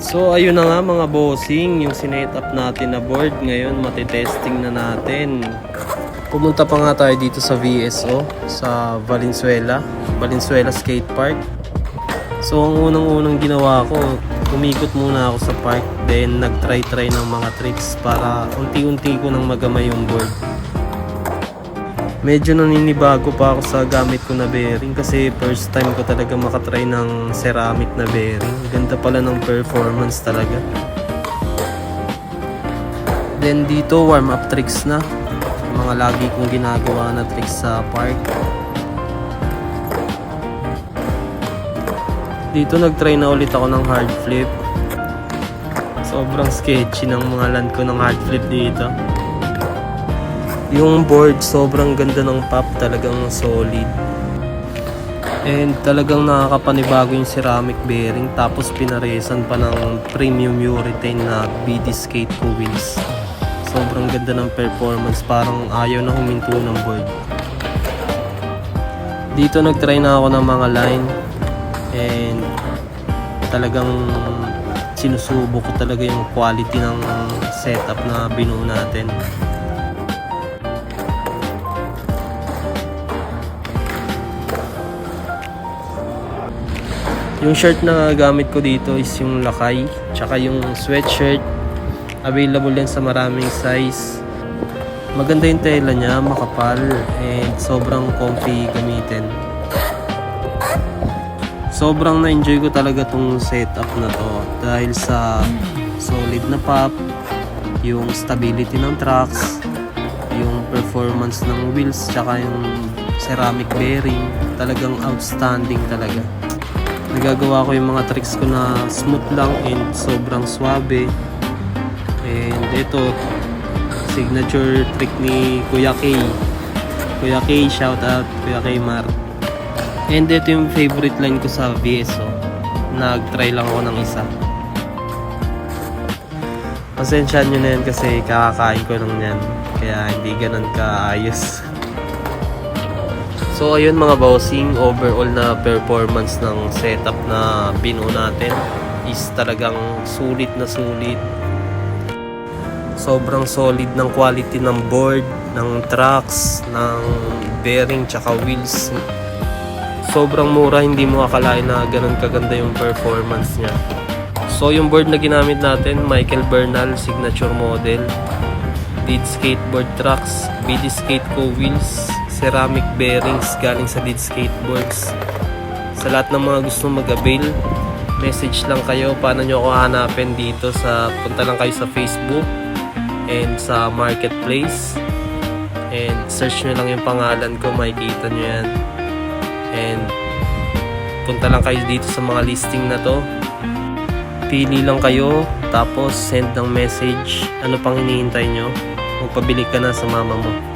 So ayun na nga mga bossing, yung sinetup natin na board ngayon matitesting na natin. Pumunta pa nga tayo dito sa VSO sa Valenzuela Skate Park. So ang unang-unang ginawa ko, umikot muna ako sa park, then nag-try ng mga tricks para unti-unti ko nang magamay yung board. Medyo naninibago pa ako sa gamit ko na bearing kasi first time ko talaga makatry ng ceramic na bearing. Ganda pala ng performance talaga. Then dito warm up tricks na. Mga lagi kong ginagawa na tricks sa park. Dito nagtry na ulit ako ng hard flip. Sobrang sketchy ng mga land ko ng hard flip dito. Yung board sobrang ganda ng pop, talagang solid. And talagang nakakapanibago yung ceramic bearing, tapos pinaresan pa ng premium urethane na BD Skate Co wheels. Sobrang ganda ng performance, parang ayaw na huminto ng board. Dito nagtry na ako ng mga line and talagang sinusubok ko talaga yung quality ng setup na binuo natin. Yung shirt na gamit ko dito is yung lakay, tsaka yung sweatshirt. Available yan sa maraming size. Maganda yung tela niya, makapal, and sobrang comfy gamitin. Sobrang na-enjoy ko talaga tong setup na to dahil sa solid na pop, yung stability ng tracks, yung performance ng wheels, tsaka yung ceramic bearing. Talagang outstanding talaga. Nagagawa ko yung mga tricks ko na smooth lang and sobrang swabe. And ito, signature trick ni Kuya K. Kuya K, shout out Kuya K Mar. And ito yung favorite line ko sa VSO. Nag-try lang ako ng isa. Pasensyahan nyo na yan kasi kakakain ko lang yan. Kaya hindi ganun kaayos. So ayun mga bossing, overall na performance ng setup na binuo natin is talagang sulit na sulit. Sobrang solid ng quality ng board, ng tracks, ng bearing tsaka wheels. Sobrang mura, hindi mo akalain na ganun kaganda yung performance niya. So yung board na ginamit natin, Michael Bernal signature model, Deed Skateboard tracks, BD Skate Co wheels, ceramic bearings galing sa Deed Skateboards. Sa lahat ng mga gusto mag-avail, message lang kayo paano nyo ako hanapin dito sa, punta lang kayo sa Facebook and sa Marketplace and search nyo lang yung pangalan ko, makikita nyo yan. And punta lang kayo dito sa mga listing na to, pili lang kayo tapos send ng message, ano pang hinihintay nyo, magpabili ka na sa mama mo.